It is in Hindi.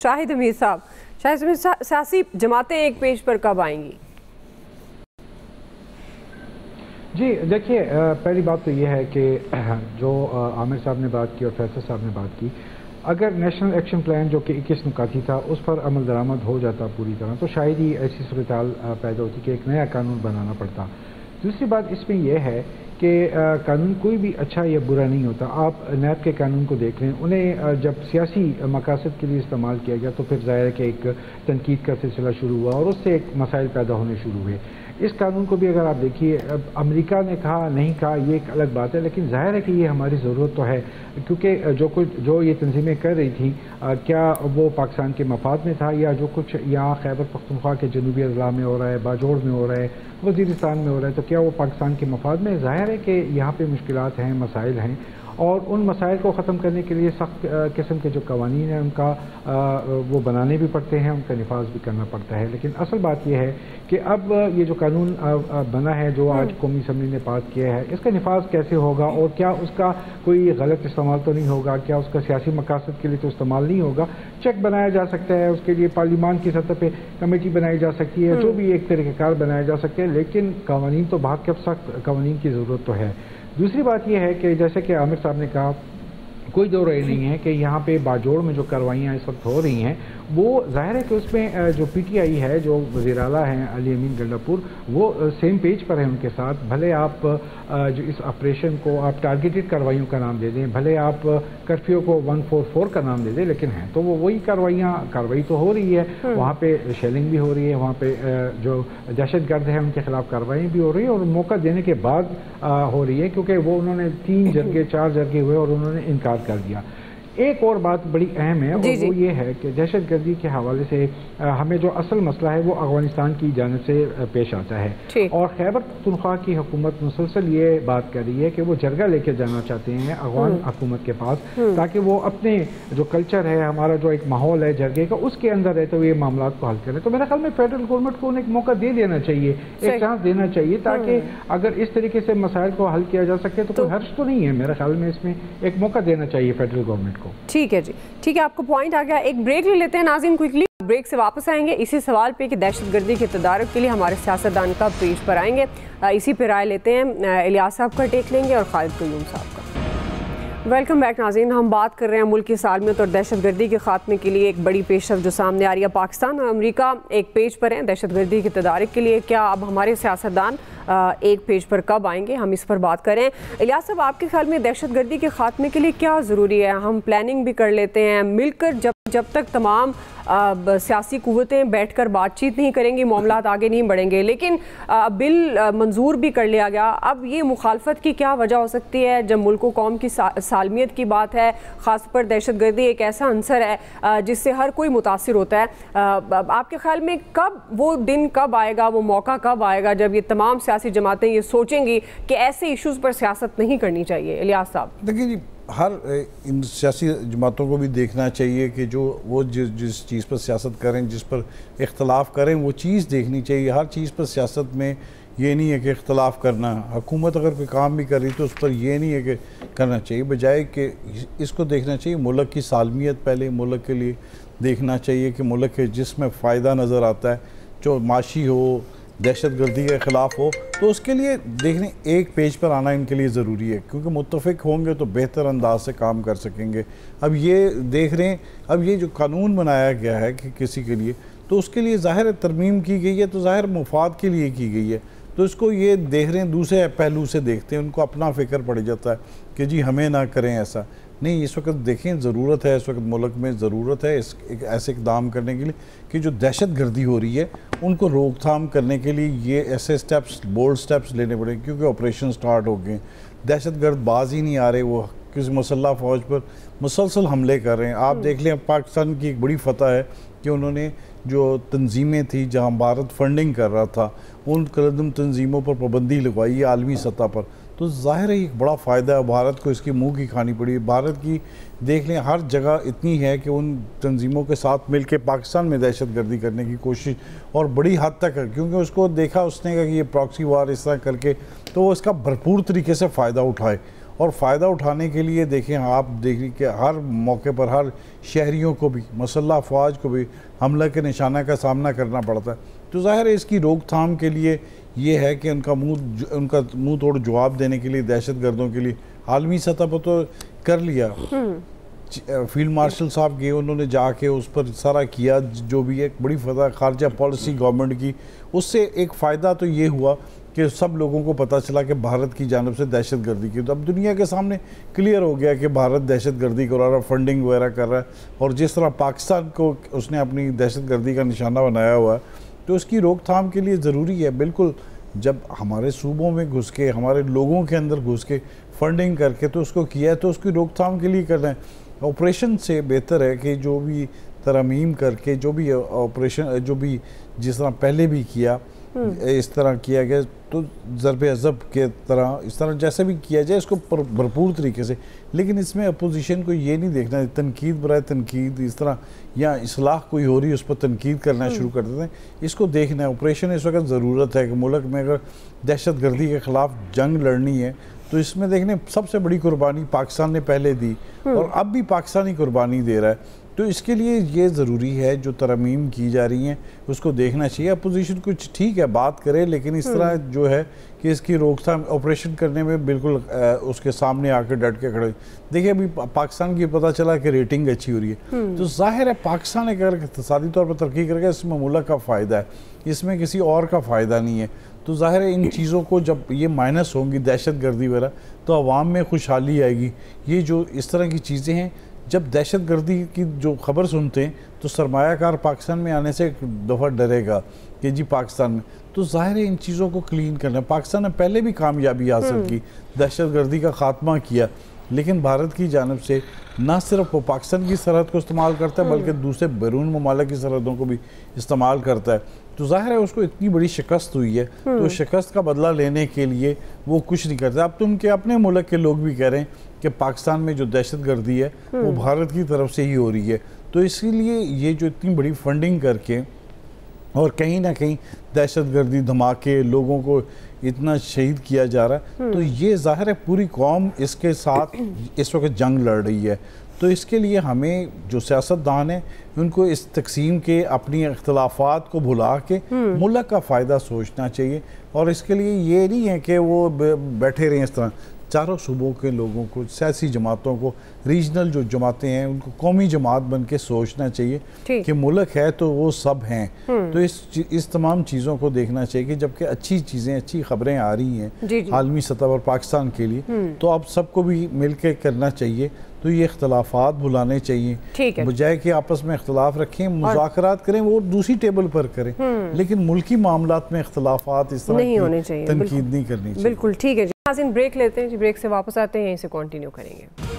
शाहिद हमीद साहब, सियासी जमातें एक पेज पर कब आएंगी? जी देखिए, पहली बात तो ये है कि जो आमिर साहब ने बात की और फैसल साहब ने बात की, अगर नेशनल एक्शन प्लान जो कि 21 नुकाती था उस पर अमल दरामद हो जाता पूरी तरह तो शायद ही ऐसी सूरत पैदा होती कि एक नया कानून बनाना पड़ता। दूसरी बात इसमें यह है कि कानून कोई भी अच्छा या बुरा नहीं होता। आप नैब के कानून को देख लें, उन्हें जब सियासी मकासद के लिए इस्तेमाल किया गया तो फिर ज़ाहिर है कि एक तनकीद का सिलसिला शुरू हुआ और उससे एक मसाइल पैदा होने शुरू हुए। इस कानून को भी अगर आप देखिए, अमेरिका ने कहा नहीं कहा ये एक अलग बात है, लेकिन जाहिर है कि ये हमारी ज़रूरत तो है, क्योंकि जो ये तंजीमें कर रही थी क्या वो पाकिस्तान के मफाद में था या जो कुछ यहाँ खैबर पख्तूनख्वा के जनूबी अजला में हो रहा है, बाजोड़ में हो रहा है, वज़ीरिस्तान में हो रहा है, तो क्या वो पाकिस्तान के मफाद में? ज़ाहिर है कि यहाँ पर मुश्किलात हैं, मसाइल हैं और उन मसाइल को ख़त्म करने के लिए सख्त किस्म के जो कवानीन हैं उनका वो बनाने भी पड़ते हैं, उनका निफाज भी करना पड़ता है। लेकिन असल बात यह है कि अब ये जो कानून बना है जो आज कौमी असम्बली ने पास किया है, इसका निफाज कैसे होगा और क्या उसका कोई गलत इस्तेमाल तो नहीं होगा, क्या उसका सियासी मकासद के लिए तो इस्तेमाल नहीं होगा? चेक बनाया जा सकता है, उसके लिए पार्लियामान की सतह पर कमेटी बनाई जा सकती है, जो भी एक तरीक़ेकार बनाया जा सकते हैं, लेकिन कवानीन तो बहुत के सख्त कवानीन की ज़रूरत तो है। दूसरी बात यह है कि जैसे कि आमिर साहब ने कहा, कोई दो राय नहीं है कि यहाँ पे बाजोड़ में जो कार्रवाइयाँ इस वक्त हो रही हैं वो जाहिर है कि उसमें जो PTI है, जो वज़ीर आला हैं अली अमीन गंडापुर, वो सेम पेज पर है उनके साथ। भले आप जो इस ऑपरेशन को आप टारगेटेड कार्रवाइयों का नाम दे दें, भले आप कर्फ्यू को 144 का नाम दे दें, लेकिन हैं तो वो वही कार्रवाई तो हो रही है। वहाँ पे शेलिंग भी हो रही है, वहाँ पे जो दहशतगर्द है उनके खिलाफ कार्रवाई भी हो रही है और मौका देने के बाद हो रही है, क्योंकि वो उन्होंने 3 जगह 4 जगह हुए और उन्होंने इनकार कर दिया। एक और बात बड़ी अहम है और वो ये है कि दहशतगर्दी के हवाले से हमें जो असल मसला है वो अफगानिस्तान की जानिब से पेश आता है और खैबर पख्तूनख्वा की हुकूमत मुसलसल ये बात कर रही है कि वो जरगा लेके जाना चाहते हैं अफगान हुकूमत के पास, ताकि वो अपने जो कल्चर है, हमारा जो एक माहौल है जरगे का, उसके अंदर रहते हुए मामला को हल करें। तो मेरे ख्याल में फेडरल गवर्नमेंट को एक मौका दे देना चाहिए, एक चांस देना चाहिए, ताकि अगर इस तरीके से मसाइल को हल किया जा सके तो कोई हर्ष तो नहीं है। मेरे ख्याल में इसमें एक मौका देना चाहिए फेडरल गवर्नमेंट को। ठीक है जी, ठीक है, आपको पॉइंट आ गया। एक ब्रेक ले लेते हैं नाज़रीन, क्विकली ब्रेक से वापस आएंगे इसी सवाल पे कि दहशतगर्दी के तदारुक के लिए हमारे सियासतदान कब पेज पर आएंगे। इसी पे राय लेते हैं, इलियास साहब का टेक लेंगे और खालिद क़य्यूम साहब का। वेलकम बैक नाज़रीन, हम बात कर रहे हैं मुल्क की सालमियत और दहशतगर्दी के खात्मे के लिए एक बड़ी पेशरफ जो सामने आ रही है। पाकिस्तान और अमेरिका एक पेज पर हैं दहशतगर्दी के तदारुक के लिए, क्या अब हमारे सियासतदान एक पेज पर कब आएंगे, हम इस पर बात करें। इलियास साहब, आपके ख्याल में दहशतगर्दी के खात्मे के लिए क्या ज़रूरी है? हम प्लानिंग भी कर लेते हैं मिलकर, जब तक तमाम सियासी कुव्वतें बैठकर बातचीत नहीं करेंगी मामलात आगे नहीं बढ़ेंगे। लेकिन बिल मंजूर भी कर लिया गया, अब ये मुखालफत की क्या वजह हो सकती है जब मुल्क कौम की सालमियत की बात है? ख़ास पर दहशतगर्दी एक ऐसा अंसर है जिससे हर कोई मुतासिर होता है। आपके ख्याल में कब वो दिन कब आएगा, वो मौका कब आएगा जब ये तमाम सियासी जमातें ये सोचेंगी कि ऐसे इशूज़ पर सियासत नहीं करनी चाहिए? इलियास साहब, देखिए जी, हर इन सियासी जमातों को भी देखना चाहिए कि जो वो जिस चीज़ पर सियासत करें, जिस पर इख्तलाफ करें, वो चीज़ देखनी चाहिए। हर चीज़ पर सियासत में ये नहीं है कि इख्तलाफ करना। हुकूमत अगर कोई काम भी कर रही तो उस पर ये नहीं है कि करना चाहिए, बजाय कि इसको देखना चाहिए मुल्क की सालमियत पहले मुल्क के लिए देखना चाहिए कि मुल्क के जिसमें फ़ायदा नज़र आता है, जो माशी हो, दहशतगर्दी के ख़िलाफ़ हो, तो उसके लिए देखने एक पेज पर आना इनके लिए ज़रूरी है, क्योंकि मुत्तफ़िक होंगे तो बेहतर अंदाज से काम कर सकेंगे। अब ये देख रहे हैं, अब ये जो कानून बनाया गया है कि किसी के लिए, तो उसके लिए ज़ाहिर तरमीम की गई है, तो ज़ाहिर मुफाद के लिए की गई है, तो इसको ये देख रहे हैं दूसरे पहलू से देखते हैं, उनको अपना फ़िक्र पड़ जाता है कि जी हमें ना करें ऐसा नहीं। इस वक्त देखें ज़रूरत है, इस वक्त मुल्क में ज़रूरत है एक ऐसे इक़दाम करने के लिए कि जो दहशतगर्दी हो रही है उनको रोकथाम करने के लिए ये ऐसे स्टेप्स, बोल्ड स्टेप्स लेने पड़ेंगे, क्योंकि ऑपरेशन स्टार्ट हो गए, दहशतगर्द बाज ही नहीं आ रहे, वो किसी मुसल्लह फ़ौज पर मुसलसल हमले कर रहे हैं। आप देख लें, पाकिस्तान की एक बड़ी फतह है कि उन्होंने जो तंजीमें थी जहाँ भारत फंडिंग कर रहा था, उन कदम तंजीमों पर पाबंदी लगवाई है आलमी सतह पर, तो ज़ाहिर है एक बड़ा फ़ायदा है भारत को, इसकी मुंह की खानी पड़ी। भारत की देख लें हर जगह इतनी है कि उन तंजीमों के साथ मिल के पाकिस्तान में दहशतगर्दी करने की कोशिश और बड़ी हद तक है, क्योंकि उसको देखा उसने कि ये प्रॉक्सी वार इस तरह करके, तो वो इसका भरपूर तरीके से फ़ायदा उठाए और फ़ायदा उठाने के लिए देखें, आप देखिए कि हर मौके पर हर शहरियों को भी, मसल्ह अफवाज को भी हमला के निशाना का सामना करना पड़ता है। तो ज़ाहिर है इसकी रोकथाम के लिए ये है कि उनका मुंह तोड़ जवाब देने के लिए दहशत गर्दों के लिए आलमी सतह पर तो कर लिया। फील्ड मार्शल साहब गए, उन्होंने जाके उस पर सारा किया, जो भी एक बड़ी फ़ायदा खारजा पॉलिसी गवर्नमेंट की, उससे एक फ़ायदा तो ये हुआ कि सब लोगों को पता चला कि भारत की जानिब से दहशत गर्दी की, तो अब दुनिया के सामने क्लियर हो गया कि भारत दहशत गर्दी करा रहा है, फंडिंग वगैरह कर रहा है, और जिस तरह पाकिस्तान को उसने अपनी दहशत गर्दी का निशाना बनाया हुआ है, तो उसकी रोकथाम के लिए ज़रूरी है बिल्कुल। जब हमारे सूबों में घुस के, हमारे लोगों के अंदर घुस के फंडिंग करके तो उसको किया है, तो उसकी रोकथाम के लिए करना है। ऑपरेशन से बेहतर है कि जो भी तरमीम करके, जो भी ऑपरेशन, जो भी जिस तरह पहले भी किया, इस तरह किया गया, तो ज़रबे अज़ब के तरह इस तरह जैसे भी किया जाए इसको भरपूर तरीके से। लेकिन इसमें अपोजिशन को ये नहीं देखना तनकीद बराए तनकीद, इस तरह या इस्लाह कोई हो रही है उस पर तनकीद करना शुरू कर देते हैं। इसको देखना है, ऑपरेशन इस वक्त ज़रूरत है कि मुल्क में अगर दहशत गर्दी के ख़िलाफ़ जंग लड़नी है तो इसमें देखने सबसे बड़ी कुर्बानी पाकिस्तान ने पहले दी और अब भी पाकिस्तान ही कुर्बानी दे रहा है। तो इसके लिए ये ज़रूरी है जो तरमीम की जा रही हैं उसको देखना चाहिए। अपोजिशन कुछ ठीक है बात करे, लेकिन इस तरह जो है कि इसकी रोकथाम ऑपरेशन करने में बिल्कुल उसके सामने आकर डट के खड़े। देखिए अभी पाकिस्तान की पता चला कि रेटिंग अच्छी हो रही है, तो जाहिर है पाकिस्तान अगर इक़्तिसादी तौर पर तरक्की करेगा इसमें मुल्क का फ़ायदा है, इसमें किसी और का फ़ायदा नहीं है। तो ज़ाहिर है इन चीज़ों को जब ये माइनस होंगी, दहशत गर्दी वगैरह, तो आवाम में खुशहाली आएगी। ये जो इस तरह की चीज़ें हैं, जब दहशत गर्दी की जो खबर सुनते हैं तो सरमायाकार पाकिस्तान में आने से एक दफ़ा डरेगा कि जी पाकिस्तान में, तो ज़ाहिर है इन चीज़ों को क्लीन करना। पाकिस्तान ने पहले भी कामयाबी हासिल की, दहशत गर्दी का ख़ात्मा किया, लेकिन भारत की जानिब से ना सिर्फ वो पाकिस्तान की सरहद को इस्तेमाल करता है बल्कि दूसरे बैरून ममालिक की सरहदों को भी इस्तेमाल करता है। तो ज़ाहिर है उसको इतनी बड़ी शिकस्त हुई है, तो शिकस्त का बदला लेने के लिए वो कुछ नहीं करता। अब तो उनके अपने मुल्क के लोग भी कह रहे हैं कि पाकिस्तान में जो दहशत गर्दी है वो भारत की तरफ से ही हो रही है। तो इसीलिए ये जो इतनी बड़ी फंडिंग करके और कहीं ना कहीं दहशत गर्दी, धमाके, लोगों को इतना शहीद किया जा रहा है, तो ये ज़ाहिर है पूरी कौम इसके साथ इस वक्त जंग लड़ रही है। तो इसके लिए हमें जो सियासतदान हैं उनको इस तकसीम के अपनी इख्तलाफात को भुला के मुल्क का फ़ायदा सोचना चाहिए। और इसके लिए ये नहीं है कि वो बैठे रहें इस तरह। चारों सूबों के लोगों को, सियासी जमातों को, रीजनल जो जमातें हैं उनको कौमी जमात बन के सोचना चाहिए कि मुल्क है तो वो सब हैं। तो इस तमाम चीज़ों को देखना चाहिए कि जबकि अच्छी चीज़ें, अच्छी खबरें आ रही हैं आलमी सतह पर पाकिस्तान के लिए, तो अब सबको भी मिल के करना चाहिए। तो ये इख्तलाफात भुलाने चाहिए, बजाय कि आपस में इख्तलाफ रखें, मुज़ाकरात करें, वो दूसरी टेबल पर करें, लेकिन मुल्की मामलात में इख्तलाफात इस तरह नहीं होने चाहिए, तनकीद नहीं करनी चाहिए। बिल्कुल ठीक है जी। नाज़रीन ब्रेक लेते हैं जी, ब्रेक से वापस आते हैं, यहीं से कंटिन्यू करेंगे।